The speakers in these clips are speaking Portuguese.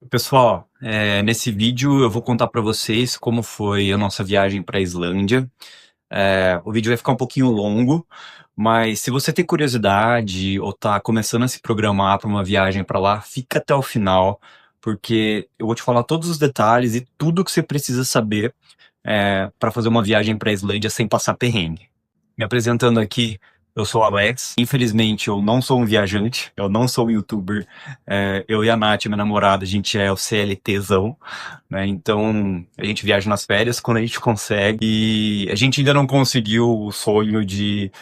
Pessoal, nesse vídeo eu vou contar para vocês como foi a nossa viagem para a Islândia. O vídeo vai ficar um pouquinho longo, mas se você tem curiosidade ou tá começando a se programar para uma viagem para lá, fica até o final, porque eu vou te falar todos os detalhes e tudo que você precisa saber para fazer uma viagem para a Islândia sem passar perrengue. Me apresentando aqui, eu sou o Alex. Infelizmente, eu não sou um viajante, eu não sou um youtuber. Eu e a Nath, minha namorada, a gente é o CLTzão, né? Então, a gente viaja nas férias quando a gente consegue. E a gente ainda não conseguiu o sonho de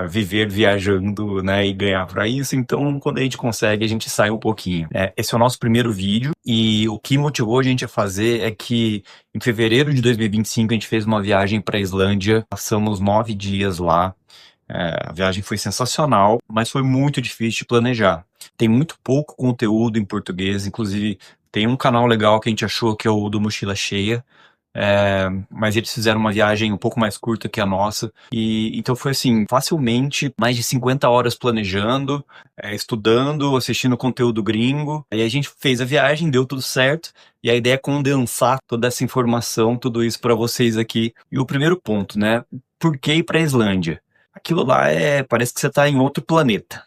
viver viajando, né? E ganhar pra isso. Então, quando a gente consegue, a gente sai um pouquinho. Esse é o nosso primeiro vídeo. E o que motivou a gente a fazer é que em fevereiro de 2025 a gente fez uma viagem para a Islândia. Passamos 9 dias lá. A viagem foi sensacional, mas foi muito difícil de planejar. Tem muito pouco conteúdo em português, inclusive tem um canal legal que a gente achou que é o do Mochila Cheia, mas eles fizeram uma viagem um pouco mais curta que a nossa, e então foi assim, facilmente mais de 50 horas planejando, estudando, assistindo conteúdo gringo, aí a gente fez a viagem, deu tudo certo, e a ideia é condensar toda essa informação, tudo isso para vocês aqui. E o primeiro ponto, né? Por que ir para a Islândia? Aquilo lá parece que você está em outro planeta.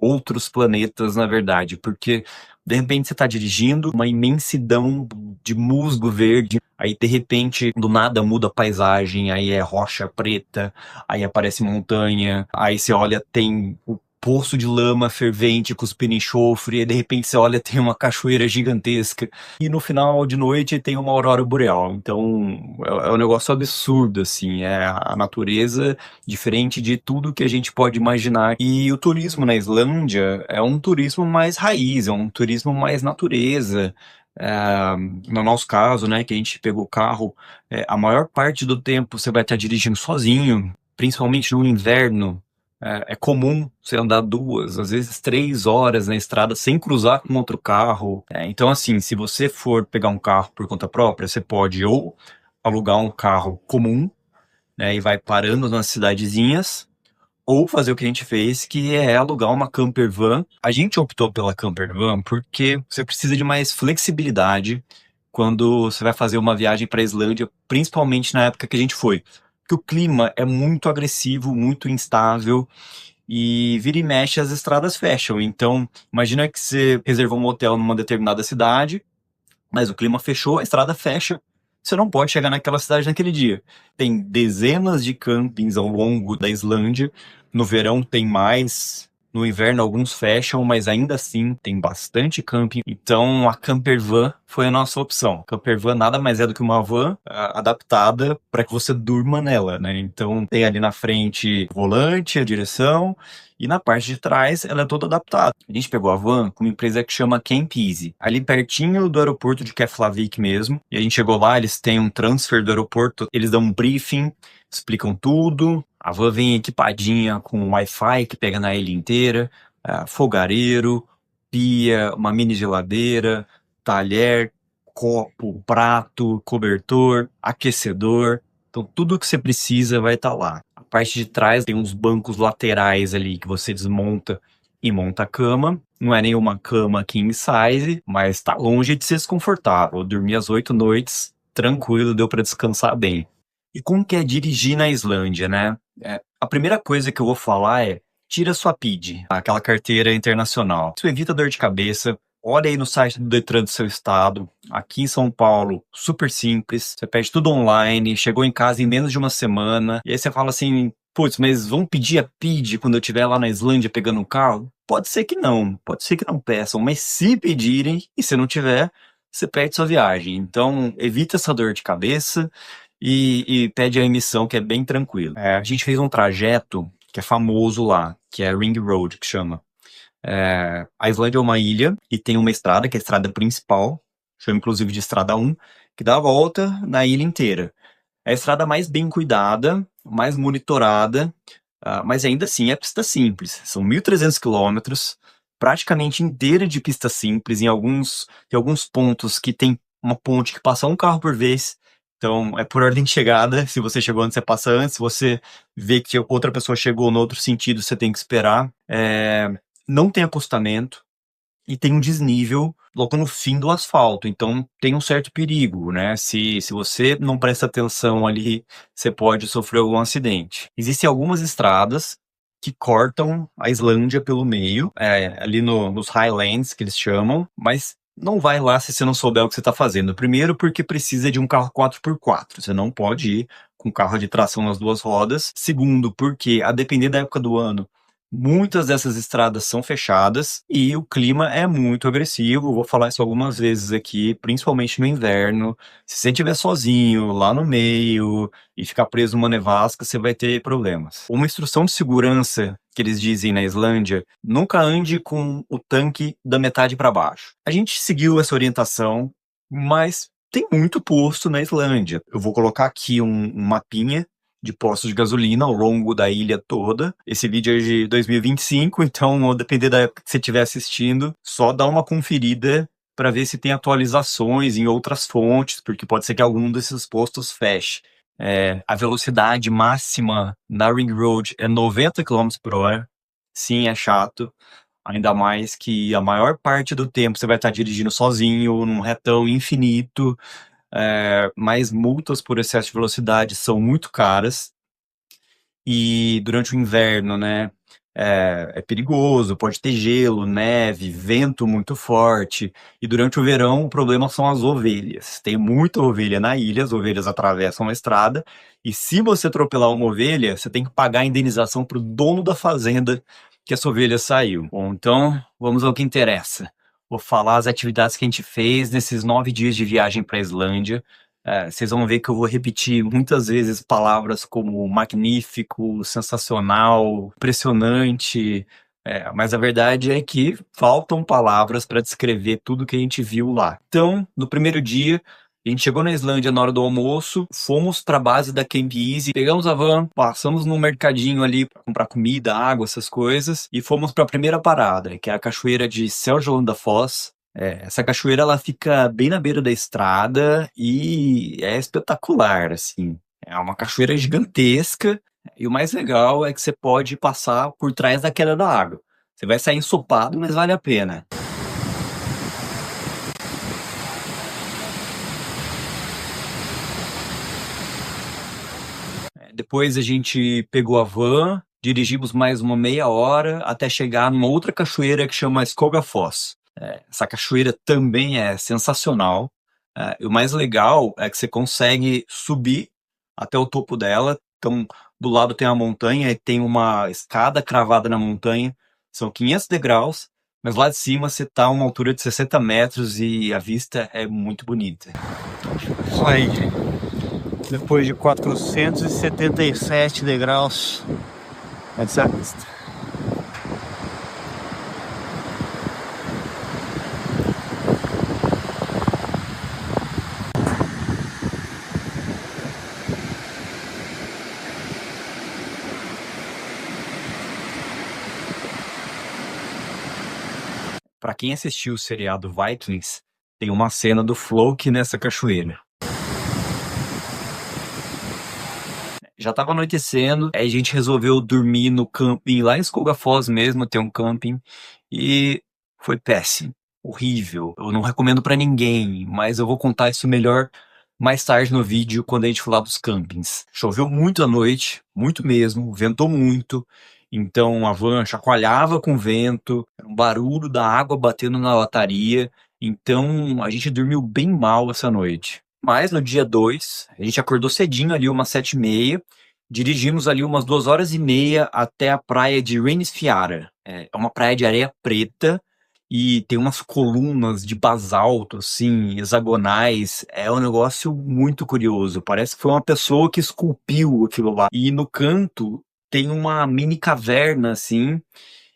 Outros planetas, na verdade, porque de repente você está dirigindo uma imensidão de musgo verde, aí de repente do nada muda a paisagem, aí é rocha preta, aí aparece montanha, aí você olha, tem o poço de lama fervente cuspindo enxofre, e de repente você olha, tem uma cachoeira gigantesca, e no final de noite tem uma aurora boreal. Então é um negócio absurdo, assim, é a natureza diferente de tudo que a gente pode imaginar. E o turismo na Islândia é um turismo mais raiz, é um turismo mais natureza. É, no nosso caso, né, que a gente pegou o carro, a maior parte do tempo você vai estar dirigindo sozinho, principalmente no inverno. É comum você andar 2, às vezes 3 horas na estrada sem cruzar com outro carro. Então, assim, se você for pegar um carro por conta própria, você pode ou alugar um carro comum, né, e vai parando nas cidadezinhas, ou fazer o que a gente fez, que é alugar uma camper van. A gente optou pela camper van porque você precisa de mais flexibilidade quando você vai fazer uma viagem para a Islândia, principalmente na época que a gente foi. Porque o clima é muito agressivo, muito instável, e vira e mexe as estradas fecham. Então, imagina que você reservou um hotel numa determinada cidade, mas o clima fechou, a estrada fecha, você não pode chegar naquela cidade naquele dia. Tem dezenas de campings ao longo da Islândia, no verão tem mais, no inverno alguns fecham, mas ainda assim tem bastante camping. Então a camper van foi a nossa opção. Camper van nada mais é do que uma van adaptada para que você durma nela, né? Então tem ali na frente o volante, a direção, e na parte de trás ela é toda adaptada. A gente pegou a van com uma empresa que chama Camp Easy, ali pertinho do aeroporto de Keflavik mesmo. E a gente chegou lá, eles têm um transfer do aeroporto, eles dão um briefing, explicam tudo. A van vem equipadinha com Wi-Fi que pega na ilha inteira, fogareiro, pia, uma mini geladeira, talher, copo, prato, cobertor, aquecedor. Então tudo que você precisa vai estar lá. A parte de trás tem uns bancos laterais ali que você desmonta e monta a cama. Não é nenhuma cama king size, mas tá longe de ser desconfortável. Eu dormi as 8 noites tranquilo, deu para descansar bem. E como que é dirigir na Islândia, né? A primeira coisa que eu vou falar é: tira sua PID, aquela carteira internacional. Isso evita dor de cabeça. Olha aí no site do Detran do seu estado. Aqui em São Paulo, super simples. Você pede tudo online, chegou em casa em menos de uma semana. E aí você fala assim: putz, mas vão pedir a PID quando eu estiver lá na Islândia pegando um carro? Pode ser que não peçam, mas se pedirem e se não tiver, você perde sua viagem. Então, evita essa dor de cabeça e pede a emissão, que é bem tranquilo. A gente fez um trajeto que é famoso lá, que é Ring Road, que chama. A Islândia é uma ilha e tem uma estrada, que é a estrada principal, chama inclusive de Estrada 1, que dá a volta na ilha inteira. É a estrada mais bem cuidada, mais monitorada, mas ainda assim é pista simples. São 1.300 quilômetros, praticamente inteira de pista simples, tem alguns pontos que tem uma ponte que passa um carro por vez. Então é por ordem de chegada. Se você chegou antes, você passa antes. Se você vê que outra pessoa chegou no outro sentido, você tem que esperar. Não tem acostamento. e tem um desnível logo no fim do asfalto, então tem um certo perigo, né? Se você não presta atenção ali, você pode sofrer algum acidente. Existem algumas estradas que cortam a Islândia pelo meio, ali nos Highlands, que eles chamam, mas não vai lá se você não souber o que você está fazendo. Primeiro, porque precisa de um carro 4x4, você não pode ir com carro de tração nas duas rodas. Segundo, porque a depender da época do ano, muitas dessas estradas são fechadas e o clima é muito agressivo. Vou falar isso algumas vezes aqui, principalmente no inverno. Se você estiver sozinho lá no meio e ficar preso numa nevasca, você vai ter problemas. Uma instrução de segurança que eles dizem na Islândia: nunca ande com o tanque da metade para baixo. A gente seguiu essa orientação, mas tem muito posto na Islândia. Eu vou colocar aqui um mapinha de postos de gasolina ao longo da ilha toda. Esse vídeo é de 2025, então, depender da época que você estiver assistindo, só dá uma conferida para ver se tem atualizações em outras fontes, porque pode ser que algum desses postos feche. A velocidade máxima na Ring Road é 90 km por hora. Sim, é chato. Ainda mais que a maior parte do tempo você vai estar dirigindo sozinho, num retão infinito. Mas multas por excesso de velocidade são muito caras. E durante o inverno, né, é perigoso, pode ter gelo, neve, vento muito forte. E durante o verão, o problema são as ovelhas. Tem muita ovelha na ilha, as ovelhas atravessam a estrada. E se você atropelar uma ovelha, você tem que pagar a indenização para o dono da fazenda que essa ovelha saiu. Bom, então vamos ao que interessa. Vou falar as atividades que a gente fez nesses 9 dias de viagem para a Islândia. Vocês vão ver que eu vou repetir muitas vezes palavras como magnífico, sensacional, impressionante, mas a verdade é que faltam palavras para descrever tudo que a gente viu lá. Então, no primeiro dia, a gente chegou na Islândia na hora do almoço, fomos para a base da Camp Easy, pegamos a van, passamos no mercadinho ali para comprar comida, água, essas coisas, e fomos para a primeira parada, que é a cachoeira de Seljalandsfoss. Essa cachoeira ela fica bem na beira da estrada e é espetacular, assim. É uma cachoeira gigantesca e o mais legal é que você pode passar por trás da queda da água. Você vai sair ensopado, mas vale a pena. Depois a gente pegou a van, dirigimos mais uma meia hora até chegar numa outra cachoeira que chama Skogafoss. Essa cachoeira também é sensacional. E o mais legal é que você consegue subir até o topo dela. Então, do lado tem uma montanha e tem uma escada cravada na montanha. São 500 degraus, mas lá de cima você está a uma altura de 60 metros e a vista é muito bonita. Isso aí. Depois de 477 degraus, essa é a vista. Para quem assistiu o seriado Vikings, tem uma cena do Floki nessa cachoeira. Já estava anoitecendo, aí a gente resolveu dormir no camping lá em Skogafoss mesmo, tem um camping, e foi péssimo, horrível. Eu não recomendo para ninguém, mas eu vou contar isso melhor mais tarde no vídeo quando a gente falar dos campings. Choveu muito à noite, muito mesmo, ventou muito, então a van chacoalhava com o vento, era um barulho da água batendo na lataria, então a gente dormiu bem mal essa noite. Mas no dia 2, a gente acordou cedinho ali, umas 7h30, dirigimos ali umas 2 horas e meia até a praia de Reynisfjara. É uma praia de areia preta e tem umas colunas de basalto, assim, hexagonais. É um negócio muito curioso. Parece que foi uma pessoa que esculpiu aquilo lá. E no canto tem uma mini caverna, assim,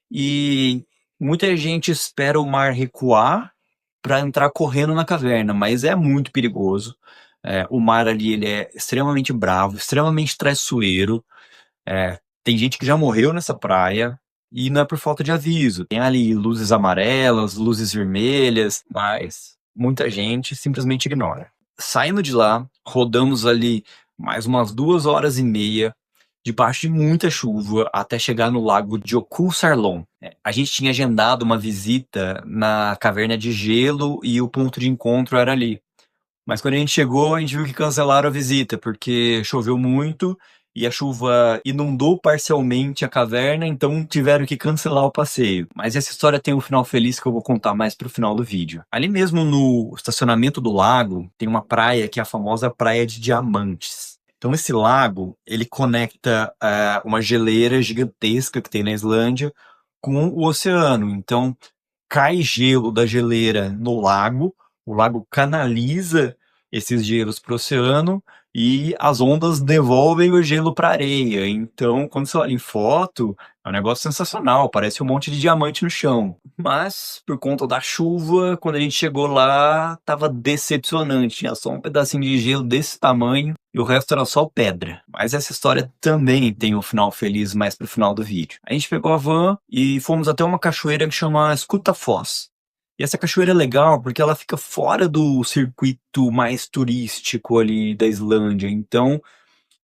e muita gente espera o mar recuar para entrar correndo na caverna, mas é muito perigoso. O mar ali ele é extremamente bravo, extremamente traiçoeiro. Tem gente que já morreu nessa praia e não é por falta de aviso. Tem ali luzes amarelas, luzes vermelhas, mas muita gente simplesmente ignora. Saindo de lá, rodamos ali mais umas 2 horas e meia debaixo de muita chuva, até chegar no lago de Sarlon. A gente tinha agendado uma visita na caverna de gelo e o ponto de encontro era ali. Mas quando a gente chegou, a gente viu que cancelaram a visita, porque choveu muito e a chuva inundou parcialmente a caverna, então tiveram que cancelar o passeio. Mas essa história tem um final feliz que eu vou contar mais pro final do vídeo. Ali mesmo no estacionamento do lago, tem uma praia que é a famosa Praia de Diamantes. Então esse lago, ele conecta uma geleira gigantesca que tem na Islândia com o oceano. Então cai gelo da geleira no lago, o lago canaliza esses gelos para o oceano e as ondas devolvem o gelo para a areia. Então, quando você olha em foto, é um negócio sensacional, parece um monte de diamante no chão. Mas, por conta da chuva, quando a gente chegou lá, tava decepcionante. Tinha só um pedacinho de gelo desse tamanho e o resto era só pedra. Mas essa história também tem um final feliz mais pro final do vídeo. A gente pegou a van e fomos até uma cachoeira que chama Skutafoss. E essa cachoeira é legal porque ela fica fora do circuito mais turístico ali da Islândia. Então,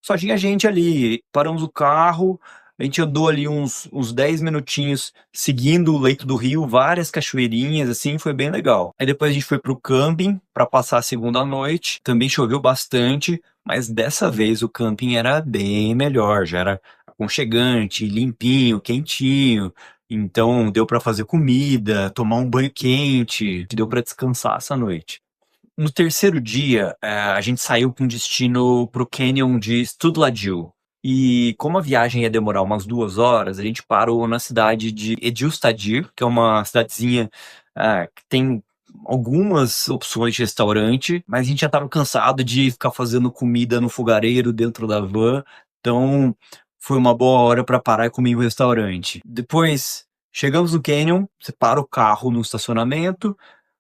só tinha gente ali. Paramos o carro, a gente andou ali uns 10 minutinhos seguindo o leito do rio, várias cachoeirinhas, assim, foi bem legal. Aí depois a gente foi pro camping para passar a segunda noite. Também choveu bastante, mas dessa vez o camping era bem melhor, já era aconchegante, limpinho, quentinho. Então deu para fazer comida, tomar um banho quente, deu para descansar essa noite. No terceiro dia, a gente saiu com destino pro Canyon de Studladil. E como a viagem ia demorar umas 2 horas, a gente parou na cidade de Edilstadir, que é uma cidadezinha que tem algumas opções de restaurante, mas a gente já estava cansado de ficar fazendo comida no fogareiro dentro da van, então foi uma boa hora para parar e comer em um restaurante. Depois, chegamos no Canyon, você para o carro no estacionamento,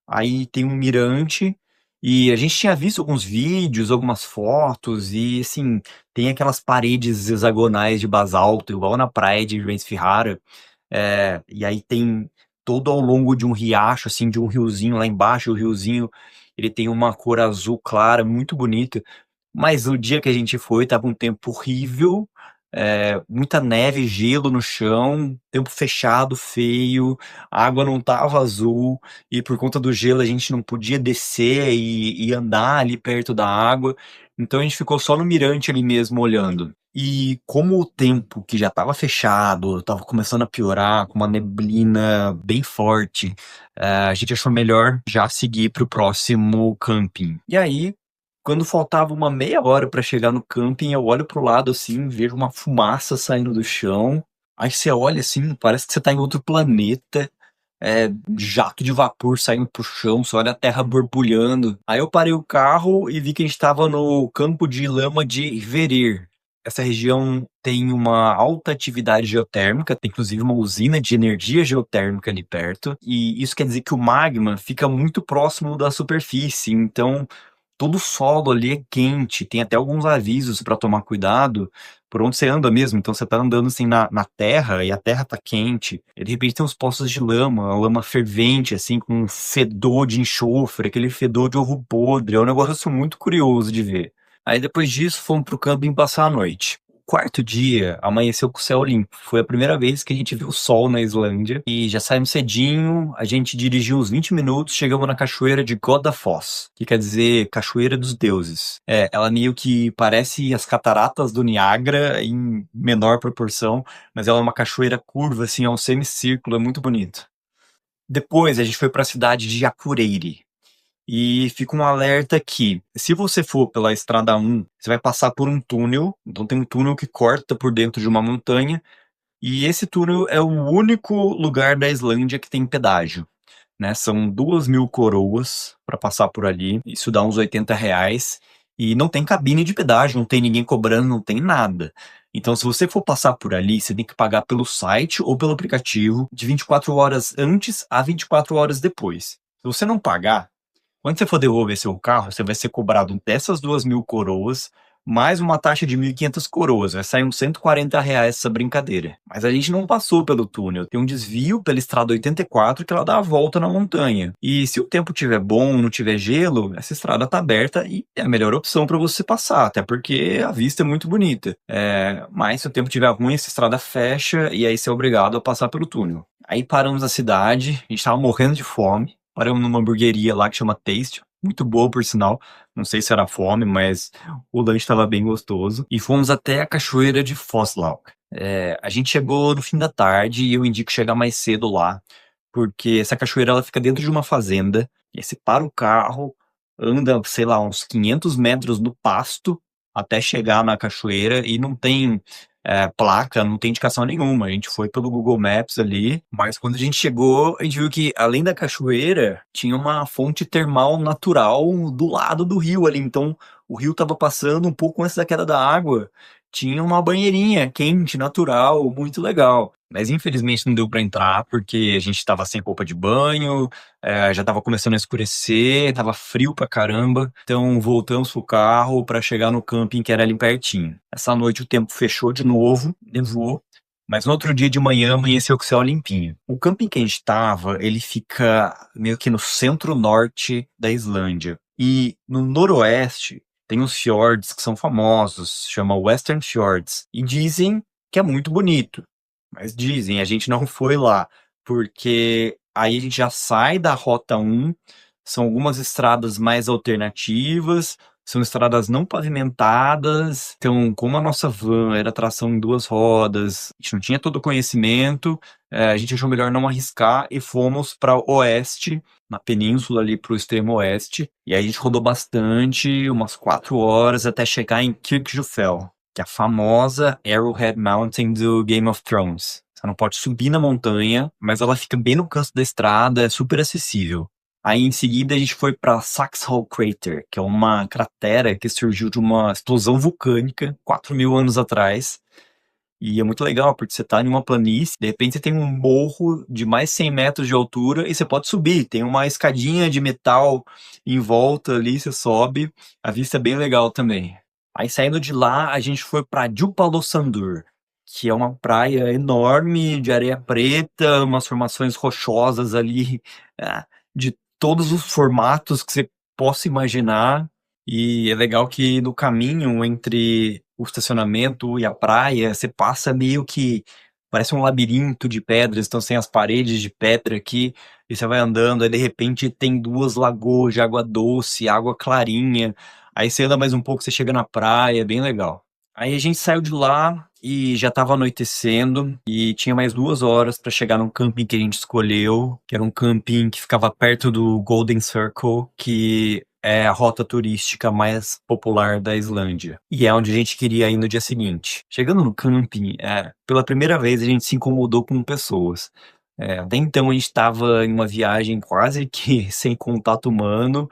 aí tem um mirante, e a gente tinha visto alguns vídeos, algumas fotos, e assim, tem aquelas paredes hexagonais de basalto, igual na praia de Rensfjara. E aí tem todo ao longo de um riacho, assim, de um riozinho lá embaixo, o riozinho, ele tem uma cor azul clara, muito bonita. Mas o dia que a gente foi, tava um tempo horrível, muita neve, gelo no chão, tempo fechado, feio, a água não tava azul, e por conta do gelo a gente não podia descer e andar ali perto da água, então a gente ficou só no mirante ali mesmo olhando. E como o tempo que já estava fechado, estava começando a piorar, com uma neblina bem forte, a gente achou melhor já seguir para o próximo camping. E aí, quando faltava uma meia hora para chegar no camping, eu olho pro lado assim, vejo uma fumaça saindo do chão. Aí você olha assim, parece que você tá em outro planeta. Jato de vapor saindo pro chão, você olha a terra borbulhando. Aí eu parei o carro e vi que a gente tava no campo de lama de Verir. Essa região tem uma alta atividade geotérmica, tem inclusive uma usina de energia geotérmica ali perto, e isso quer dizer que o magma fica muito próximo da superfície, então todo o solo ali é quente, tem até alguns avisos para tomar cuidado por onde você anda mesmo. Então você tá andando assim na terra e a terra tá quente. E de repente tem uns poços de lama, a lama fervente, assim, com um fedor de enxofre, aquele fedor de ovo podre. É um negócio muito curioso de ver. Aí depois disso fomos pro camping passar a noite. Quarto dia, amanheceu com o céu limpo. Foi a primeira vez que a gente viu o sol na Islândia. E já saímos cedinho, a gente dirigiu uns 20 minutos, chegamos na cachoeira de Godafoss, que quer dizer Cachoeira dos Deuses. Ela meio que parece as cataratas do Niágara em menor proporção, mas ela é uma cachoeira curva, assim, é um semicírculo, é muito bonito. Depois a gente foi para a cidade de Akureyri. E fica um alerta que, se você for pela estrada 1, você vai passar por um túnel. Então tem um túnel que corta por dentro de uma montanha. E esse túnel é o único lugar da Islândia que tem pedágio, né? São 2.000 coroas para passar por ali. Isso dá uns R$ 80. E não tem cabine de pedágio, não tem ninguém cobrando, não tem nada. Então, se você for passar por ali, você tem que pagar pelo site ou pelo aplicativo de 24 horas antes a 24 horas depois. Se você não pagar, quando você for devolver seu carro, você vai ser cobrado dessas 2.000 coroas, mais uma taxa de 1.500 coroas, vai sair uns R$ 140 essa brincadeira. Mas a gente não passou pelo túnel, tem um desvio pela estrada 84 que ela dá a volta na montanha. E se o tempo tiver bom, não tiver gelo, essa estrada tá aberta e é a melhor opção para você passar, até porque a vista é muito bonita. Mas se o tempo tiver ruim, essa estrada fecha e aí você é obrigado a passar pelo túnel. Aí paramos na cidade, a gente tava morrendo de fome, paramos numa hamburgueria lá que chama Taste, muito boa por sinal, não sei se era fome, mas o lanche estava bem gostoso. E fomos até a cachoeira de Voslaug. A gente chegou no fim da tarde e eu indico chegar mais cedo lá, porque essa cachoeira ela fica dentro de uma fazenda, e aí você para o carro, anda, sei lá, uns 500 metros no pasto até chegar na cachoeira e não tem placa, não tem indicação nenhuma. A gente foi pelo Google Maps ali, mas quando a gente chegou, a gente viu que além da cachoeira, tinha uma fonte termal natural do lado do rio ali. Então, o rio estava passando um pouco antes da queda da água. Tinha uma banheirinha quente, natural, muito legal. Mas infelizmente não deu para entrar porque a gente estava sem roupa de banho, já estava começando a escurecer, estava frio pra caramba. Então voltamos pro carro para chegar no camping que era ali pertinho. Essa noite o tempo fechou de novo, nevou. Mas no outro dia de manhã amanheceu com o céu limpinho. O camping que a gente estava, ele fica meio que no centro-norte da Islândia. E no noroeste tem os fiordes que são famosos, chama Western Fjords. E dizem que é muito bonito. Mas dizem, a gente não foi lá, porque aí a gente já sai da Rota 1, são algumas estradas mais alternativas, são estradas não pavimentadas. Então, como a nossa van era tração em duas rodas, a gente não tinha todo o conhecimento, a gente achou melhor não arriscar e fomos para o oeste, na península ali para o extremo oeste. E aí a gente rodou bastante, umas 4 horas, até chegar em Kirkjufell, que é a famosa Arrowhead Mountain do Game of Thrones. Você não pode subir na montanha, mas ela fica bem no canto da estrada, é super acessível. Aí em seguida a gente foi para Saxhall Crater, que é uma cratera que surgiu de uma explosão vulcânica 4.000 anos atrás. E é muito legal, porque você tá em uma planície, de repente você tem um morro de mais 100 metros de altura e você pode subir. Tem uma escadinha de metal em volta ali, você sobe. A vista é bem legal também. Aí saindo de lá, a gente foi para Djupaldosandur, que é uma praia enorme de areia preta, umas formações rochosas ali, de todos os formatos que você possa imaginar. E é legal que no caminho entre o estacionamento e a praia, você passa meio que parece um labirinto de pedras, então tem as paredes de pedra aqui, e você vai andando, aí de repente tem duas lagoas de água doce, água clarinha. Aí você anda mais um pouco, você chega na praia, é bem legal. Aí a gente saiu de lá e já estava anoitecendo e tinha mais 2 horas para chegar num camping que a gente escolheu, que era um camping que ficava perto do Golden Circle, que é a rota turística mais popular da Islândia. E é onde a gente queria ir no dia seguinte. Chegando no camping, pela primeira vez a gente se incomodou com pessoas. Até então a gente estava em uma viagem quase que sem contato humano.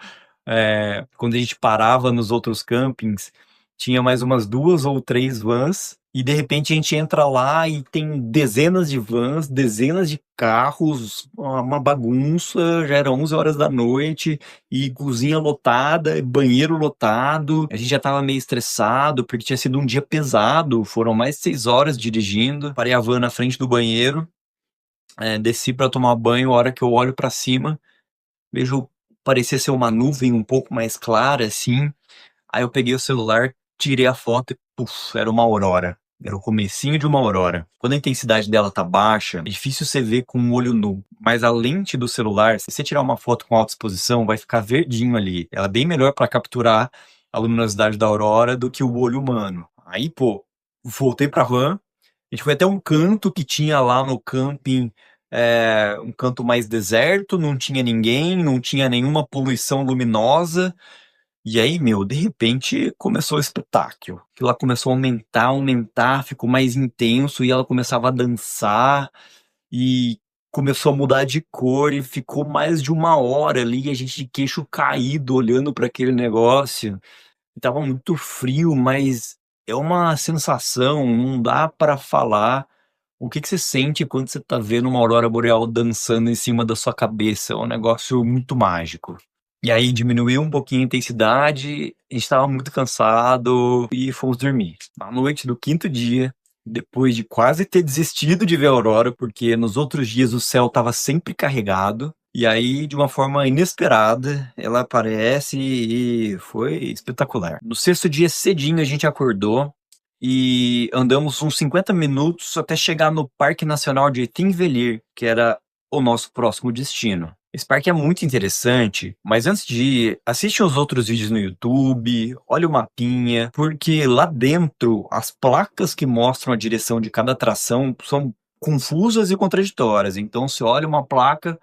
Quando a gente parava nos outros campings, tinha mais umas 2 ou 3 vans, e de repente a gente entra lá e tem dezenas de vans, dezenas de carros, uma bagunça, já era 11 horas da noite, e cozinha lotada, banheiro lotado. A gente já tava meio estressado, porque tinha sido um dia pesado, foram mais de 6 horas dirigindo. Parei a van na frente do banheiro, desci para tomar banho, a hora que eu olho para cima, vejo parecia ser uma nuvem um pouco mais clara, assim. Aí eu peguei o celular, tirei a foto e, puf, era uma aurora. Era o comecinho de uma aurora. Quando a intensidade dela tá baixa, é difícil você ver com o olho nu. Mas a lente do celular, se você tirar uma foto com alta exposição, vai ficar verdinho ali. Ela é bem melhor para capturar a luminosidade da aurora do que o olho humano. Aí, pô, voltei pra van. A gente foi até um canto que tinha lá no camping, um canto mais deserto, não tinha ninguém, não tinha nenhuma poluição luminosa. E aí, meu, de repente começou o espetáculo. Aquilo lá começou a aumentar, ficou mais intenso e ela começava a dançar e começou a mudar de cor e ficou mais de 1 hora ali, a gente de queixo caído olhando para aquele negócio. E tava muito frio, mas é uma sensação, não dá para falar o que que você sente quando você tá vendo uma aurora boreal dançando em cima da sua cabeça. É um negócio muito mágico. E aí diminuiu um pouquinho a intensidade, a gente estava muito cansado e fomos dormir. Na noite do quinto dia, depois de quase ter desistido de ver a aurora, porque nos outros dias o céu estava sempre carregado, e aí, de uma forma inesperada, ela aparece e foi espetacular. No sexto dia, cedinho, a gente acordou e andamos uns 50 minutos até chegar no Parque Nacional de Tinvellir, que era o nosso próximo destino. Esse parque é muito interessante, mas antes de ir, assiste os outros vídeos no YouTube, olha o mapinha, porque lá dentro as placas que mostram a direção de cada atração são confusas e contraditórias. Então você olha uma placa,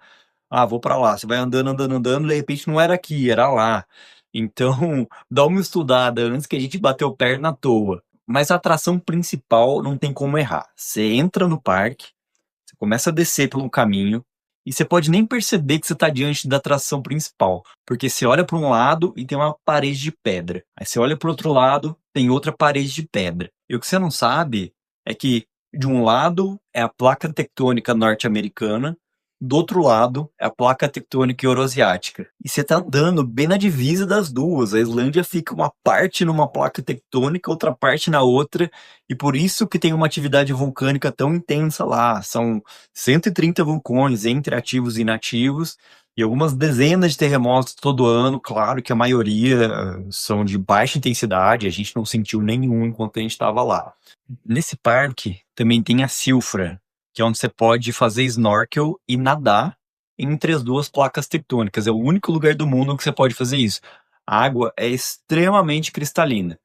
ah, vou pra lá, você vai andando, andando, andando, de repente não era aqui, era lá. Então, dá uma estudada antes que a gente bateu perna à toa. Mas a atração principal não tem como errar. Você entra no parque, você começa a descer pelo caminho e você pode nem perceber que você está diante da atração principal, porque você olha para um lado e tem uma parede de pedra. Aí você olha para o outro lado, tem outra parede de pedra. E o que você não sabe é que de um lado é a placa tectônica norte-americana, do outro lado é a placa tectônica euroasiática. E você está andando bem na divisa das duas. A Islândia fica uma parte numa placa tectônica, outra parte na outra, e por isso que tem uma atividade vulcânica tão intensa lá. São 130 vulcões entre ativos e inativos e algumas dezenas de terremotos todo ano. Claro que a maioria são de baixa intensidade, a gente não sentiu nenhum enquanto a gente estava lá. Nesse parque também tem a Silfra, que é onde você pode fazer snorkel e nadar entre as duas placas tectônicas. É o único lugar do mundo que você pode fazer isso. A água é extremamente cristalina.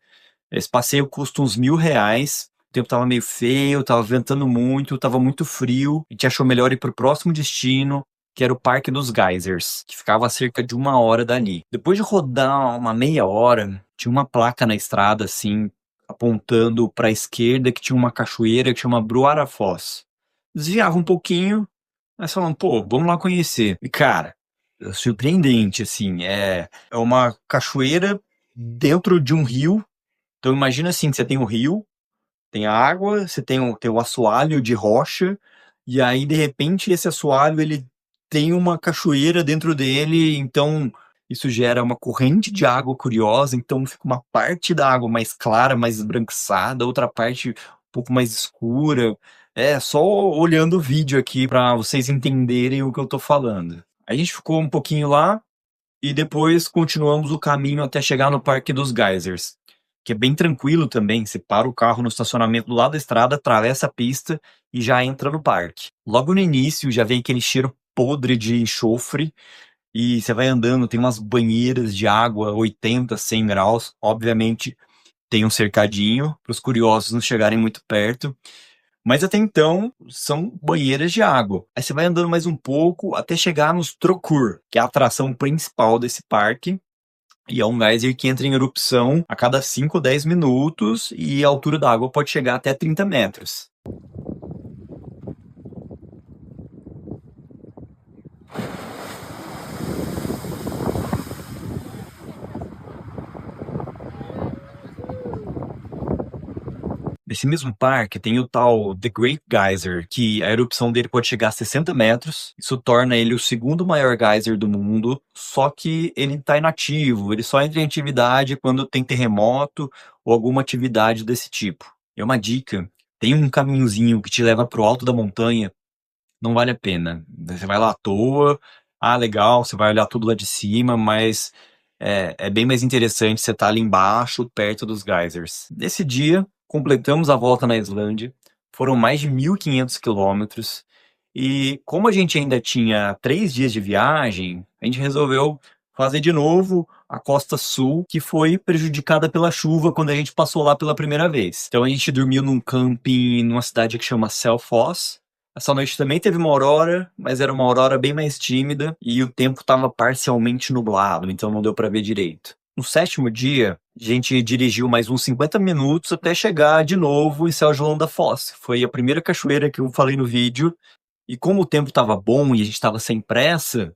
Esse passeio custa uns R$ 1.000. O tempo tava meio feio, tava ventando muito, tava muito frio. A gente achou melhor ir pro próximo destino, que era o Parque dos Geysers, que ficava a cerca de 1 hora dali. Depois de rodar uma meia hora, tinha uma placa na estrada, assim, apontando pra esquerda, que tinha uma cachoeira que chama Broarafoss. Desviava um pouquinho, mas falando, pô, vamos lá conhecer. E, cara, é surpreendente, assim, é uma cachoeira dentro de um rio. Então imagina assim, que você tem o rio, tem a água, você tem o assoalho de rocha, e aí de repente esse assoalho ele tem uma cachoeira dentro dele, então isso gera uma corrente de água curiosa, então fica uma parte da água mais clara, mais esbranquiçada, outra parte um pouco mais escura. É só olhando o vídeo aqui para vocês entenderem o que eu tô falando. A gente ficou um pouquinho lá e depois continuamos o caminho até chegar no Parque dos Geysers, que é bem tranquilo também. Você para o carro no estacionamento do lado da estrada, atravessa a pista e já entra no parque. Logo no início já vem aquele cheiro podre de enxofre e você vai andando, tem umas banheiras de água 80, 100 graus. Obviamente tem um cercadinho para os curiosos não chegarem muito perto. Mas até então, são banheiras de água. Aí você vai andando mais um pouco até chegar nos Trokur, que é a atração principal desse parque. E é um geyser que entra em erupção a cada 5 ou 10 minutos e a altura da água pode chegar até 30 metros. Nesse mesmo parque tem o tal The Great Geyser, que a erupção dele pode chegar a 60 metros. Isso torna ele o segundo maior geyser do mundo, só que ele está inativo, ele só entra em atividade quando tem terremoto ou alguma atividade desse tipo. É uma dica, tem um caminhozinho que te leva para o alto da montanha, não vale a pena. Você vai lá à toa, ah, legal, você vai olhar tudo lá de cima, mas é bem mais interessante você estar ali embaixo, perto dos geysers. Nesse dia, completamos a volta na Islândia, foram mais de 1.500 quilômetros, e como a gente ainda tinha 3 dias de viagem, a gente resolveu fazer de novo a costa sul, que foi prejudicada pela chuva quando a gente passou lá pela primeira vez. Então a gente dormiu num camping numa cidade que chama Selfoss. Essa noite também teve uma aurora, mas era uma aurora bem mais tímida e o tempo estava parcialmente nublado, então não deu para ver direito. No sétimo dia, a gente dirigiu mais uns 50 minutos até chegar de novo em São João da Foz. Foi a primeira cachoeira que eu falei no vídeo. E como o tempo estava bom e a gente estava sem pressa,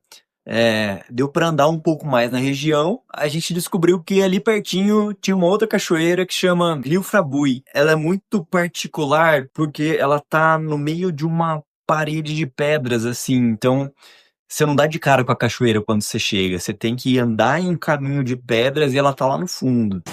deu para andar um pouco mais na região. A gente descobriu que ali pertinho tinha uma outra cachoeira que chama Rio Frabui. Ela é muito particular porque ela tá no meio de uma parede de pedras, assim. Então, você não dá de cara com a cachoeira quando você chega, você tem que andar em um caminho de pedras e ela tá lá no fundo.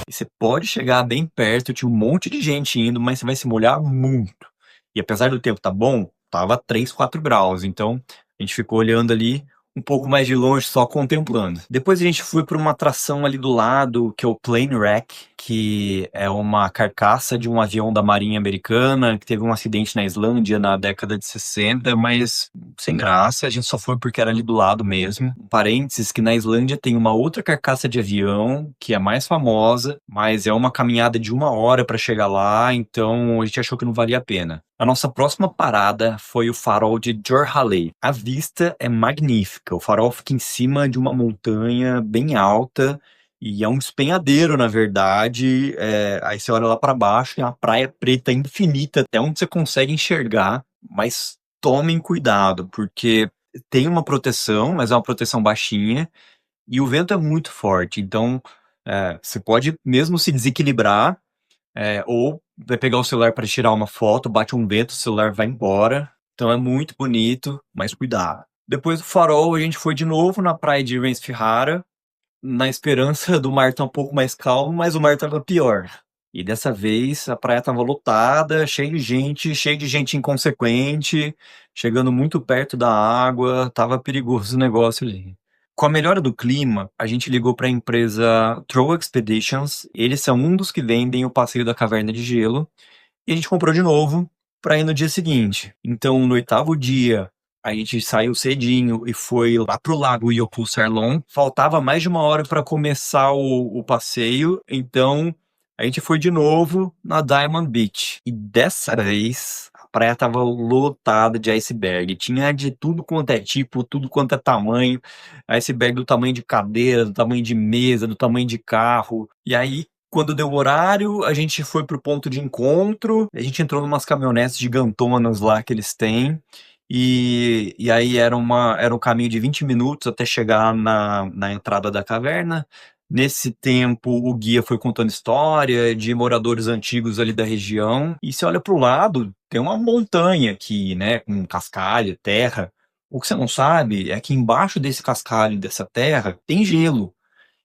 E você pode chegar bem perto, tinha um monte de gente indo, mas você vai se molhar muito. E apesar do tempo tá bom, tava 3, 4 graus, então a gente ficou olhando ali um pouco mais de longe, só contemplando. Depois a gente foi para uma atração ali do lado, que é o Plane Wreck, que é uma carcaça de um avião da Marinha Americana, que teve um acidente na Islândia na década de 60, mas sem graça, a gente só foi porque era ali do lado mesmo. Um parênteses, que na Islândia tem uma outra carcaça de avião, que é mais famosa, mas é uma caminhada de 1 hora para chegar lá, então a gente achou que não valia a pena. A nossa próxima parada foi o farol de Djurhali. A vista é magnífica, o farol fica em cima de uma montanha bem alta, e é um despenhadeiro, na verdade. Aí você olha lá para baixo, tem uma praia preta infinita, até onde você consegue enxergar, mas tomem cuidado, porque tem uma proteção, mas é uma proteção baixinha, e o vento é muito forte, então você pode mesmo se desequilibrar, ou vai pegar o celular para tirar uma foto, bate um vento, o celular vai embora. Então é muito bonito, mas cuidado. Depois do farol, a gente foi de novo na praia de Rensfjara, na esperança do mar estar um pouco mais calmo, mas o mar estava pior. E dessa vez a praia estava lotada, cheio de gente inconsequente, chegando muito perto da água, tava perigoso o negócio ali. Com a melhora do clima, a gente ligou para a empresa Troll Expeditions. Eles são um dos que vendem o passeio da Caverna de Gelo. E a gente comprou de novo para ir no dia seguinte. Então, no 8º dia, a gente saiu cedinho e foi lá pro lago Jökulsárlón. Faltava mais de 1 hora para começar o passeio, então a gente foi de novo na Diamond Beach. E dessa vez, a praia estava lotada de iceberg. Tinha de tudo quanto é tipo, tudo quanto é tamanho. Iceberg do tamanho de cadeira, do tamanho de mesa, do tamanho de carro. E aí, quando deu o horário, a gente foi pro ponto de encontro, a gente entrou numas caminhonetes gigantonas lá que eles têm, e aí era um caminho de 20 minutos até chegar na entrada da caverna. Nesse tempo, o guia foi contando história de moradores antigos ali da região, e você olha pro lado, tem uma montanha aqui, né, com cascalho, terra. O que você não sabe é que embaixo desse cascalho, dessa terra, tem gelo.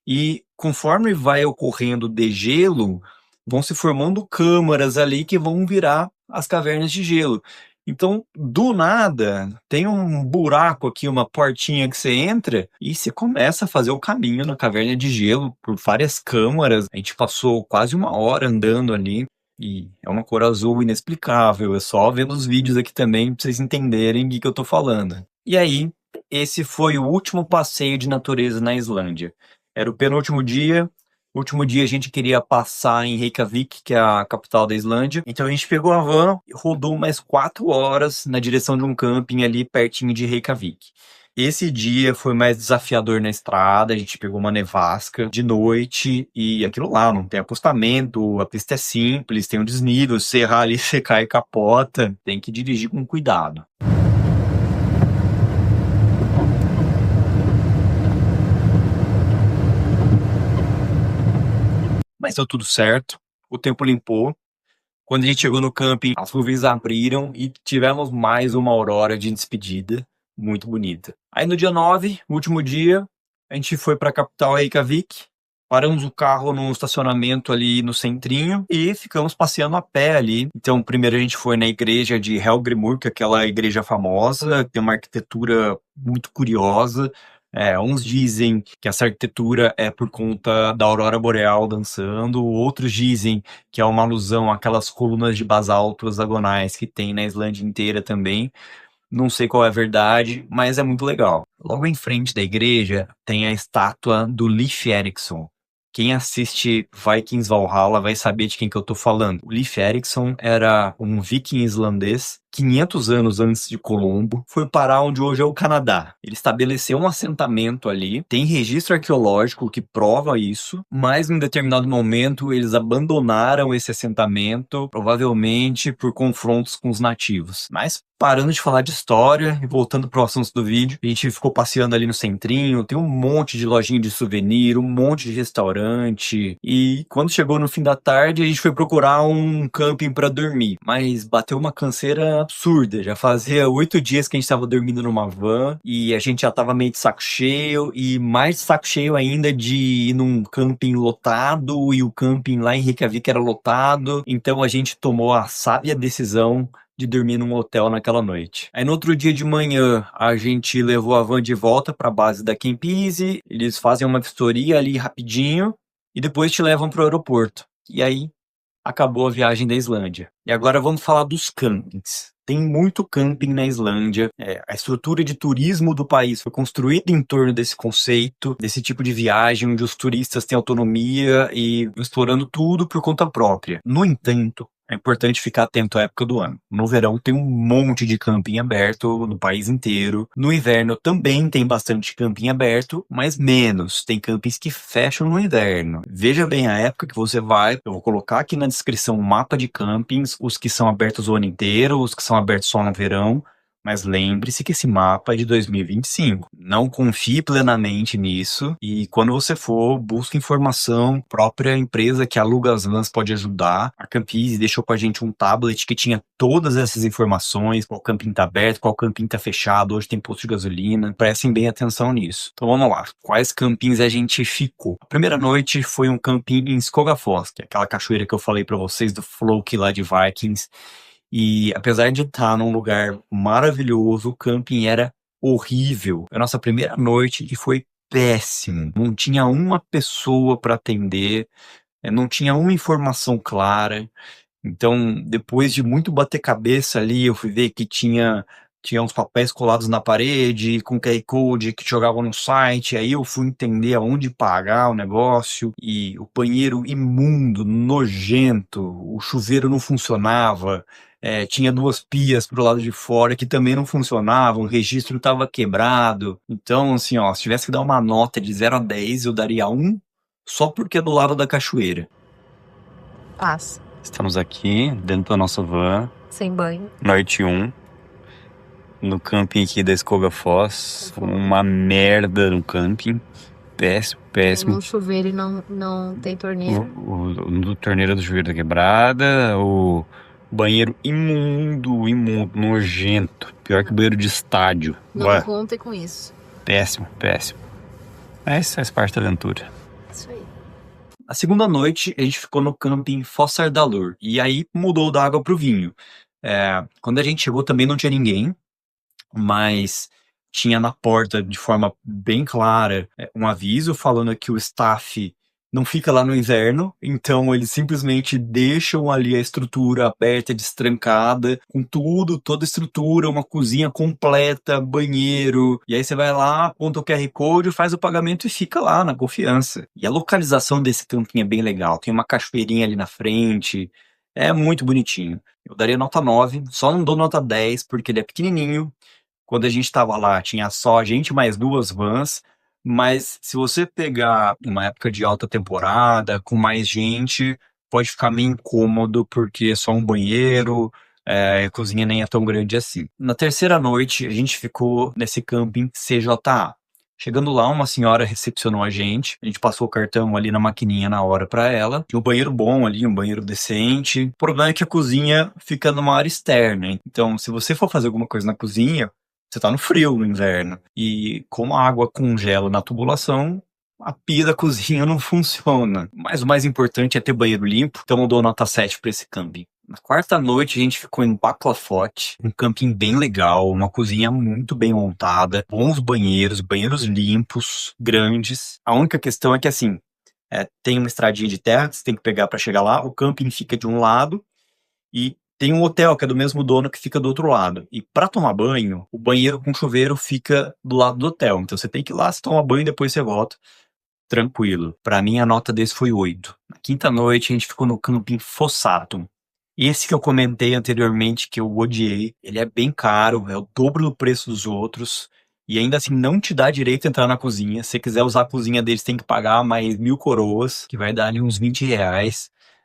E conforme vai ocorrendo o degelo, vão se formando câmaras ali que vão virar as cavernas de gelo. Então, do nada, tem um buraco aqui, uma portinha que você entra e você começa a fazer o caminho na caverna de gelo por várias câmaras. A gente passou quase 1 hora andando ali e é uma cor azul inexplicável. É só vendo os vídeos aqui também pra vocês entenderem do que eu tô falando. E aí, esse foi o último passeio de natureza na Islândia. Era o penúltimo dia. No último dia a gente queria passar em Reykjavik, que é a capital da Islândia. Então a gente pegou a van e rodou mais 4 horas na direção de um camping ali pertinho de Reykjavik. Esse dia foi mais desafiador na estrada, a gente pegou uma nevasca de noite e aquilo lá, não tem acostamento, a pista é simples, tem um desnível, se errar ali você cai e capota, tem que dirigir com cuidado. Mas deu tudo certo, o tempo limpou. Quando a gente chegou no camping, as nuvens abriram e tivemos mais uma aurora de despedida, muito bonita. Aí no dia 9, último dia, a gente foi para a capital Reykjavik, paramos o carro num estacionamento ali no centrinho e ficamos passeando a pé ali. Então, primeiro a gente foi na igreja de Helgrimur, que é aquela igreja famosa, tem uma arquitetura muito curiosa. Uns dizem que essa arquitetura é por conta da aurora boreal dançando, outros dizem que é uma alusão àquelas colunas de basalto hexagonais que tem na Islândia inteira também. Não sei qual é a verdade, mas é muito legal. Logo em frente da igreja tem a estátua do Leif Erikson. Quem assiste Vikings Valhalla vai saber de quem que eu tô falando. O Leif Erikson era um viking islandês 500 anos antes de Colombo, foi parar onde hoje é o Canadá. Ele estabeleceu um assentamento ali, tem registro arqueológico que prova isso, mas em determinado momento eles abandonaram esse assentamento, provavelmente por confrontos com os nativos. Mas parando de falar de história e voltando para o assunto do vídeo, a gente ficou passeando ali no centrinho, tem um monte de lojinha de souvenir, um monte de restaurante, e quando chegou no fim da tarde, a gente foi procurar um camping para dormir, mas bateu uma canseira absurda, já fazia 8 dias que a gente estava dormindo numa van, e a gente já estava meio de saco cheio, e mais de saco cheio ainda de ir num camping lotado, e o camping lá em Reykjavik era lotado, então a gente tomou a sábia decisão de dormir num hotel naquela noite. Aí no outro dia de manhã, a gente levou a van de volta para a base da Camp Easy, eles fazem uma vistoria ali rapidinho e depois te levam para o aeroporto. E aí acabou a viagem da Islândia. E agora vamos falar dos campings. Tem muito camping na Islândia. A estrutura de turismo do país foi construída em torno desse conceito, desse tipo de viagem, onde os turistas têm autonomia e explorando tudo por conta própria. No entanto, é importante ficar atento à época do ano. No verão tem um monte de camping aberto no país inteiro. No inverno também tem bastante camping aberto, mas menos. Tem campings que fecham no inverno. Veja bem a época que você vai. Eu vou colocar aqui na descrição um mapa de campings, os que são abertos o ano inteiro, os que são abertos só no verão. Mas lembre-se que esse mapa é de 2025. Não confie plenamente nisso e quando você for, busque informação. A própria empresa que aluga as vans pode ajudar. A Campiz deixou com a gente um tablet que tinha todas essas informações, qual camping está aberto, qual camping está fechado, hoje tem posto de gasolina. Prestem bem atenção nisso. Então vamos lá. Quais campings a gente ficou? A primeira noite foi um camping em Skogafoss, que é aquela cachoeira que eu falei para vocês do Floki lá de Vikings. E apesar de estar num lugar maravilhoso, o camping era horrível. A nossa primeira noite e foi péssimo. Não tinha uma pessoa para atender, não tinha uma informação clara. Então, depois de muito bater cabeça ali, eu fui ver que tinha uns papéis colados na parede, com QR Code que jogavam no site, aí eu fui entender aonde pagar o negócio, e o banheiro imundo, nojento, o chuveiro não funcionava, tinha 2 pias pro lado de fora que também não funcionavam, o registro estava quebrado. Então, assim, ó, se tivesse que dar uma nota de 0 a 10, eu daria 1, só porque é do lado da cachoeira. Passa. Estamos aqui, dentro da nossa van, Sem banho. noite 1, no camping aqui da Skogafoss. Uma merda no camping. Péssimo, Tem péssimo. um chuveiro e não tem torneira. A torneira do chuveiro tá quebrada, o banheiro imundo, nojento. Pior que banheiro de estádio. Não Ué, contem com isso. péssimo, péssimo. Mas faz parte da aventura. Isso aí. A segunda noite, a gente ficou no camping Fossardalur. E aí mudou da água pro vinho. Quando a gente chegou também não tinha ninguém, mas tinha na porta, de forma bem clara, um aviso falando que o staff não fica lá no inverno, então eles simplesmente deixam ali a estrutura aberta, destrancada, com tudo, toda a estrutura, uma cozinha completa, banheiro, e aí você vai lá, aponta o QR Code, faz o pagamento e fica lá, na confiança. E a localização desse camping é bem legal, tem uma cachoeirinha ali na frente, é muito bonitinho. Eu daria nota 9, só não dou nota 10 porque ele é pequenininho. Quando a gente estava lá, tinha só a gente mais 2 vans, mas se você pegar uma época de alta temporada, com mais gente, pode ficar meio incômodo, porque é só um banheiro, a cozinha nem é tão grande assim. Na terceira noite, a gente ficou nesse camping CJA. Chegando lá, uma senhora recepcionou a gente passou o cartão ali na maquininha na hora para ela. Tinha um banheiro bom ali, um banheiro decente. O problema é que a cozinha fica numa área externa, hein? Então, se você for fazer alguma coisa na cozinha, você tá no frio no inverno. E como a água congela na tubulação, a pia da cozinha não funciona. Mas o mais importante é ter banheiro limpo, então eu dou nota 7 para esse camping. Na quarta noite a gente ficou em Bakkafrost, um camping bem legal, uma cozinha muito bem montada, bons banheiros, banheiros limpos, grandes. A única questão é que assim, tem uma estradinha de terra que você tem que pegar para chegar lá, o camping fica de um lado e tem um hotel que é do mesmo dono que fica do outro lado. E para tomar banho, o banheiro com chuveiro fica do lado do hotel. Então você tem que ir lá, você toma banho e depois você volta. Tranquilo. Para mim a nota desse foi 8. Na quinta noite a gente ficou no camping Fossatum. Esse que eu comentei anteriormente, que eu odiei, ele é bem caro, é o dobro do preço dos outros, e ainda assim não te dá direito a entrar na cozinha. Se você quiser usar a cozinha deles, tem que pagar mais 1.000 coroas, que vai dar ali uns R$ 20.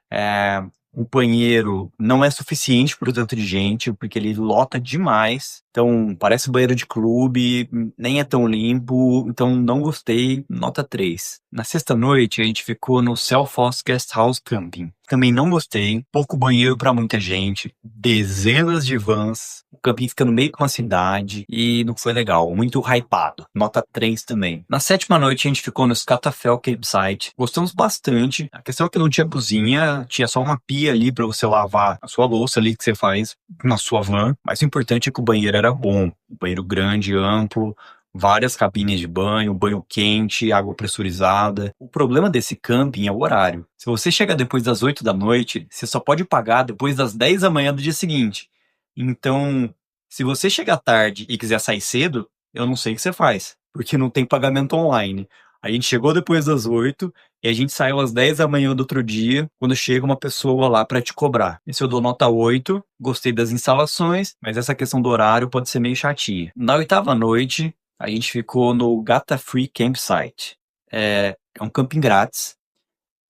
É, o banheiro não é suficiente para o tanto de gente, porque ele lota demais. Então, parece banheiro de clube, nem é tão limpo, então não gostei, nota 3. Na sexta noite, a gente ficou no Selfoss Guest House Camping. Também não gostei, pouco banheiro para muita gente, dezenas de vans, o camping fica no meio de uma cidade e não foi legal, muito hypado, nota 3 também. Na sétima noite, a gente ficou no Scatafel Campsite, gostamos bastante, a questão é que não tinha cozinha, tinha só uma pia ali para você lavar a sua louça ali que você faz na sua van, mas o importante é que o banheiro era bom, banheiro grande, amplo, várias cabines de banho, banho quente, água pressurizada. O problema desse camping é o horário. Se você chega depois das 8 da noite, você só pode pagar depois das 10 da manhã do dia seguinte. Então, se você chegar tarde e quiser sair cedo, eu não sei o que você faz, porque não tem pagamento online. A gente chegou depois das 8 e a gente saiu às 10 da manhã do outro dia, quando chega uma pessoa lá para te cobrar. Esse eu dou nota 8, gostei das instalações, mas essa questão do horário pode ser meio chatinha. Na oitava noite, a gente ficou no Gata Free Campsite. É um camping grátis.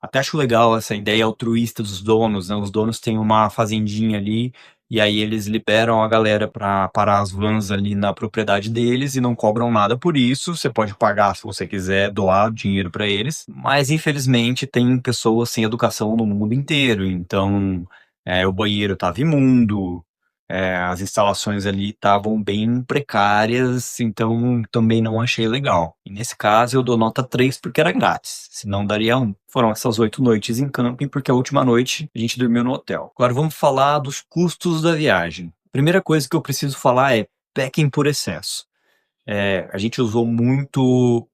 Até acho legal essa ideia altruísta dos donos, né? Os donos têm uma fazendinha ali e aí eles liberam a galera para parar as vans ali na propriedade deles e não cobram nada por isso. Você pode pagar se você quiser doar dinheiro para eles, mas infelizmente tem pessoas sem educação no mundo inteiro. Então, o banheiro estava imundo, as instalações ali estavam bem precárias, então também não achei legal. E nesse caso eu dou nota 3 porque era grátis, senão daria 1. Foram essas 8 noites em camping, porque a última noite a gente dormiu no hotel. Agora vamos falar dos custos da viagem. Primeira coisa que eu preciso falar é packing por excesso. A gente usou muito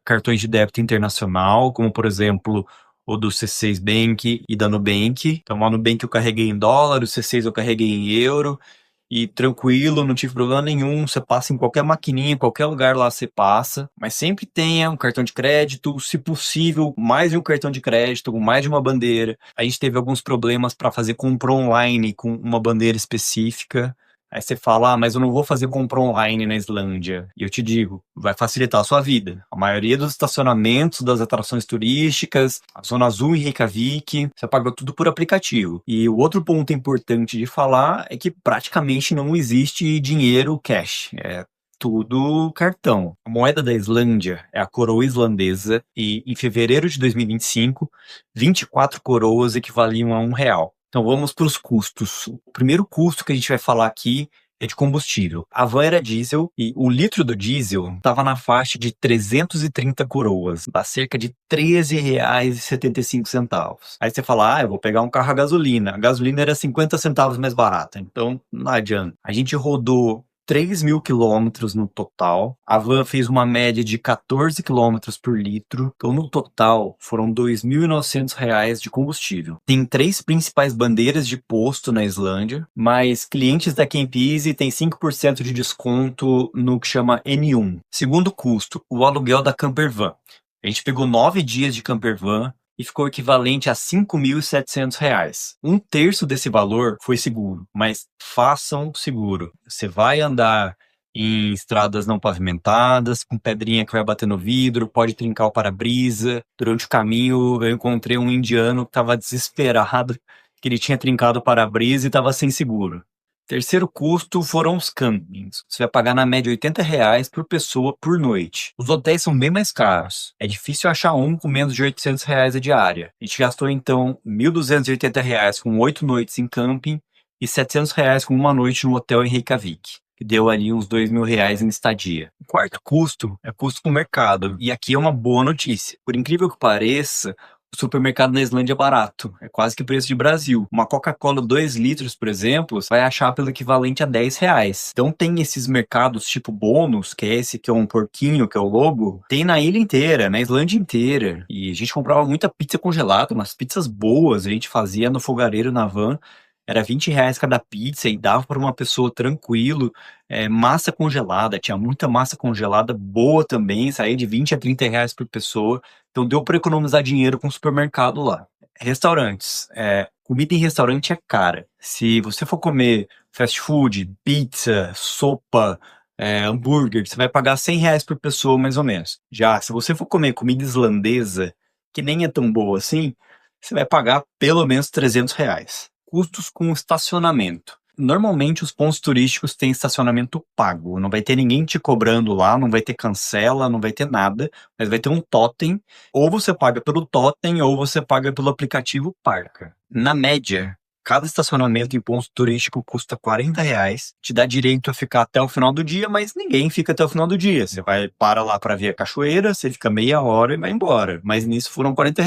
cartões de débito internacional, como por exemplo o do C6 Bank e da Nubank. Então, a Nubank eu carreguei em dólar, o C6 eu carreguei em euro, e tranquilo, não tive problema nenhum. Você passa em qualquer maquininha, em qualquer lugar lá você passa, mas sempre tenha um cartão de crédito, se possível, mais de um cartão de crédito, com mais de uma bandeira. A gente teve alguns problemas para fazer compra online com uma bandeira específica. Aí você fala, mas eu não vou fazer compra online na Islândia. E eu te digo, vai facilitar a sua vida. A maioria dos estacionamentos das atrações turísticas, a Zona Azul em Reykjavik, você paga tudo por aplicativo. E o outro ponto importante de falar é que praticamente não existe dinheiro cash. É tudo cartão. A moeda da Islândia é a coroa islandesa e em fevereiro de 2025, 24 coroas equivaliam a R$ 1. Então vamos para os custos. O primeiro custo que a gente vai falar aqui é de combustível. A van era diesel e o litro do diesel estava na faixa de 330 coroas, dá cerca de R$ 13,75. Aí você fala, eu vou pegar um carro a gasolina. A gasolina era 50 centavos mais barata, então não adianta. A gente rodou 3.000 quilômetros no total. A van fez uma média de 14 quilômetros por litro. Então, no total, foram R$ 2.900 de combustível. Tem 3 principais bandeiras de posto na Islândia, mas clientes da Camp Easy têm 5% de desconto no que chama N1. Segundo custo, o aluguel da camper van. A gente pegou 9 dias de camper van e ficou equivalente a R$ 5.700. Um terço desse valor foi seguro, mas façam seguro. Você vai andar em estradas não pavimentadas, com pedrinha que vai bater no vidro, pode trincar o para-brisa. Durante o caminho, eu encontrei um indiano que estava desesperado, que ele tinha trincado o para-brisa e estava sem seguro. Terceiro custo foram os campings. Você vai pagar na média R$ 80 por pessoa por noite. Os hotéis são bem mais caros. É difícil achar um com menos de R$ 800 a diária. A gente gastou então R$ 1.280 com 8 noites em camping e R$ 700 com uma noite no hotel em Reykjavik, que deu ali uns R$ 2.000 em estadia. O quarto custo é custo com o mercado. E aqui é uma boa notícia. Por incrível que pareça, o supermercado na Islândia é barato, é quase que o preço de Brasil. Uma Coca-Cola 2 litros, por exemplo, você vai achar pelo equivalente a R$ 10. Então tem esses mercados tipo Bônus, que é esse que é um porquinho, que é o logo, tem na ilha inteira, na Islândia inteira. E a gente comprava muita pizza congelada, umas pizzas boas, a gente fazia no fogareiro na van. Era R$ 20 cada pizza e dava para uma pessoa tranquilo. Massa congelada, tinha muita massa congelada boa também, saía de R$ 20 a R$ 30 por pessoa. Então deu para economizar dinheiro com o supermercado lá. Restaurantes, Comida em restaurante é cara. Se você for comer fast food, pizza, sopa, hambúrguer, você vai pagar R$ 100 por pessoa, mais ou menos. Já se você for comer comida islandesa, que nem é tão boa assim, você vai pagar pelo menos R$ 300. Custos com estacionamento. Normalmente os pontos turísticos têm estacionamento pago. Não vai ter ninguém te cobrando lá, não vai ter cancela, não vai ter nada, mas vai ter um totem. Ou você paga pelo totem, ou você paga pelo aplicativo Parca. Na média, cada estacionamento em ponto turístico custa R$ 40, te dá direito a ficar até o final do dia, mas ninguém fica até o final do dia. Você para lá para ver a cachoeira, você fica meia hora e vai embora. Mas nisso foram R$ 40.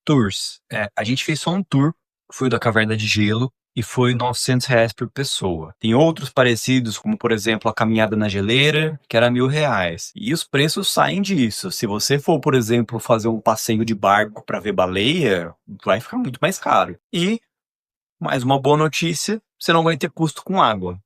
Tours. A gente fez só um tour, foi da Caverna de Gelo, e foi R$ 900 por pessoa. Tem outros parecidos, como por exemplo a Caminhada na Geleira, que era R$ 1.000. E os preços saem disso. Se você for, por exemplo, fazer um passeio de barco para ver baleia, vai ficar muito mais caro. E mais uma boa notícia, você não vai ter custo com água.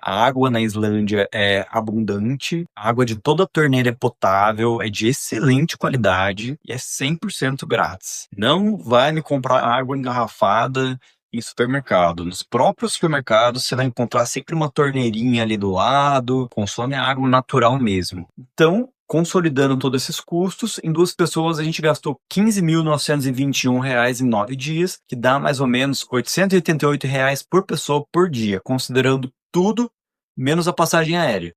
A água na Islândia é abundante, a água de toda a torneira é potável, é de excelente qualidade e é 100% grátis. Não vai me comprar água engarrafada em supermercado. Nos próprios supermercados você vai encontrar sempre uma torneirinha ali do lado, consome a água natural mesmo. Então, consolidando todos esses custos, em 2 pessoas a gente gastou R$ 15.921 em 9 dias, que dá mais ou menos R$ 888 por pessoa por dia, considerando tudo menos a passagem aérea.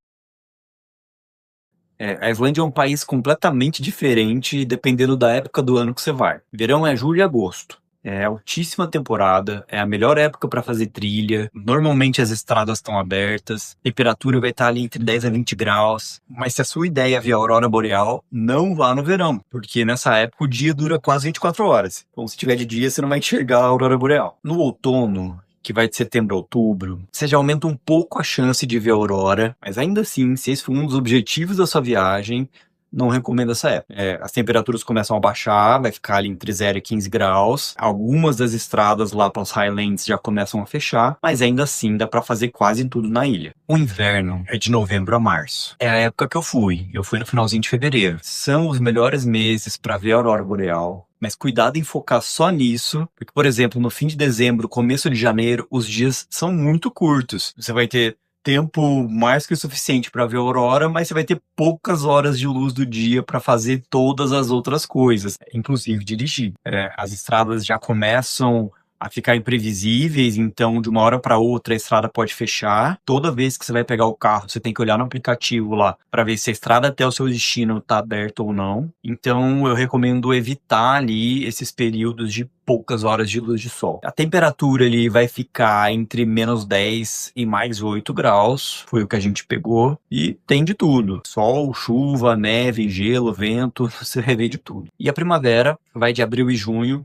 A Islândia é um país completamente diferente dependendo da época do ano que você vai. Verão é julho e agosto. É altíssima temporada, é a melhor época para fazer trilha. Normalmente as estradas estão abertas, a temperatura vai estar ali entre 10 a 20 graus. Mas se a sua ideia é ver a aurora boreal, não vá no verão, porque nessa época o dia dura quase 24 horas. Então se tiver de dia, você não vai enxergar a aurora boreal. No outono, que vai de setembro a outubro, você já aumenta um pouco a chance de ver a aurora, mas ainda assim, se esse for um dos objetivos da sua viagem, não recomendo essa época. As temperaturas começam a baixar, vai ficar ali entre 0 e 15 graus. Algumas das estradas lá para os Highlands já começam a fechar, mas ainda assim dá para fazer quase tudo na ilha. O inverno é de novembro a março. É a época que eu fui. Eu fui no finalzinho de fevereiro. São os melhores meses para ver a aurora boreal. Mas cuidado em focar só nisso, porque, por exemplo, no fim de dezembro, começo de janeiro, os dias são muito curtos. Você vai ter tempo mais que o suficiente para ver a aurora, mas você vai ter poucas horas de luz do dia para fazer todas as outras coisas, inclusive dirigir. As estradas já começam a ficar imprevisíveis, então de uma hora para outra a estrada pode fechar. Toda vez que você vai pegar o carro, você tem que olhar no aplicativo lá para ver se a estrada até o seu destino está aberta ou não. Então eu recomendo evitar ali esses períodos de poucas horas de luz de sol. A temperatura ali vai ficar entre menos 10 e mais 8 graus, foi o que a gente pegou, e tem de tudo. Sol, chuva, neve, gelo, vento, você revê de tudo. E a primavera vai de abril e junho.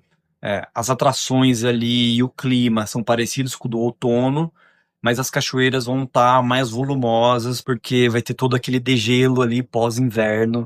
As atrações ali e o clima são parecidos com o do outono, mas as cachoeiras vão estar mais volumosas porque vai ter todo aquele degelo ali pós-inverno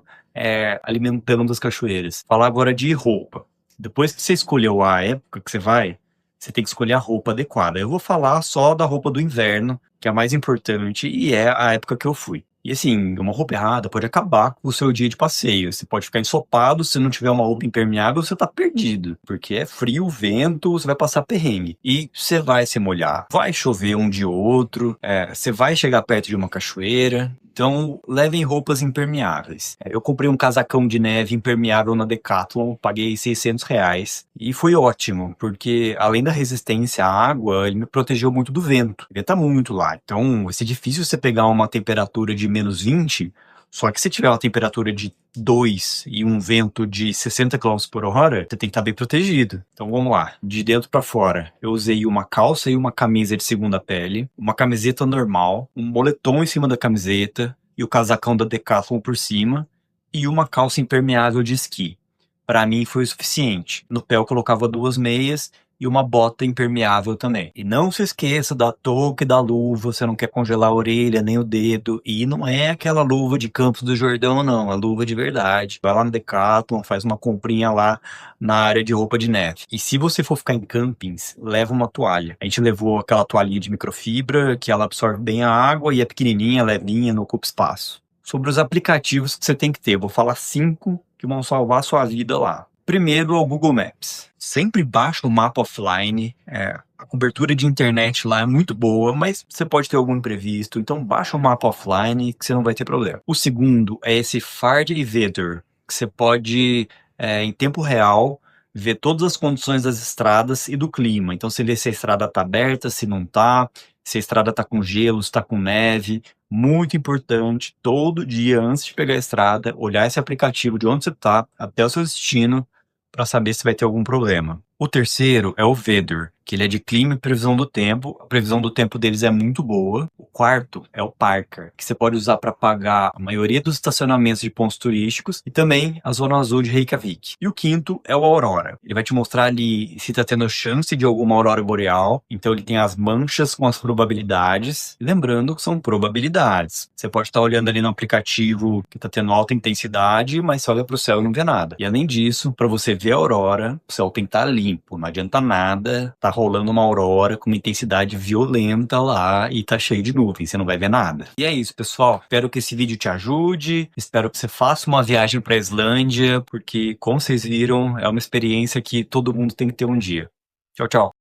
alimentando as cachoeiras. Falar agora de roupa. Depois que você escolheu a época que você vai, você tem que escolher a roupa adequada. Eu vou falar só da roupa do inverno, que é a mais importante e é a época que eu fui. E assim, uma roupa errada pode acabar com o seu dia de passeio. Você pode ficar ensopado, se não tiver uma roupa impermeável, você tá perdido. Porque é frio, vento, você vai passar perrengue. E você vai se molhar. Vai chover um dia ou outro, você vai chegar perto de uma cachoeira. Então, levem roupas impermeáveis. Eu comprei um casacão de neve impermeável na Decathlon, paguei R$ 600. E foi ótimo, porque além da resistência à água, ele me protegeu muito do vento. Ele tá muito lá. Então, vai ser difícil você pegar uma temperatura de menos 20, só que se tiver uma temperatura de 2 e um vento de 60 km por hora, você tem que estar bem protegido. Então vamos lá, de dentro para fora. Eu usei uma calça e uma camisa de segunda pele, uma camiseta normal, um moletom em cima da camiseta e o casacão da Decathlon por cima e uma calça impermeável de esqui. Para mim foi o suficiente. No pé eu colocava 2 meias e uma bota impermeável também. E não se esqueça da touca e da luva, você não quer congelar a orelha nem o dedo. E não é aquela luva de Campos do Jordão, não, é luva de verdade. Vai lá no Decathlon, faz uma comprinha lá na área de roupa de neve. E se você for ficar em campings, leva uma toalha. A gente levou aquela toalhinha de microfibra, que ela absorve bem a água e é pequenininha, levinha, não ocupa espaço. Sobre os aplicativos que você tem que ter, vou falar 5 que vão salvar a sua vida lá. Primeiro é o Google Maps. Sempre baixa o mapa offline. A cobertura de internet lá é muito boa, mas você pode ter algum imprevisto. Então baixa o mapa offline que você não vai ter problema. O segundo é esse Fard e Weather, que você pode, em tempo real, ver todas as condições das estradas e do clima. Então você vê se a estrada está aberta, se não está, se a estrada está com gelo, se está com neve. Muito importante, todo dia antes de pegar a estrada, olhar esse aplicativo de onde você está até o seu destino para saber se vai ter algum problema. O terceiro é o Weather, que ele é de clima e previsão do tempo. A previsão do tempo deles é muito boa. O quarto é o Parker, que você pode usar para pagar a maioria dos estacionamentos de pontos turísticos e também a Zona Azul de Reykjavik. E o quinto é o Aurora. Ele vai te mostrar ali se está tendo chance de alguma aurora boreal. Então ele tem as manchas com as probabilidades. E lembrando que são probabilidades. Você pode estar olhando ali no aplicativo que está tendo alta intensidade, mas você olha para o céu e não vê nada. E além disso, para você ver a aurora, o céu tem que estar limpo. Não adianta nada, tá rolando uma aurora com uma intensidade violenta lá e tá cheio de nuvens, você não vai ver nada. E é isso, pessoal. Espero que esse vídeo te ajude, espero que você faça uma viagem pra Islândia, porque, como vocês viram, é uma experiência que todo mundo tem que ter um dia. Tchau, tchau.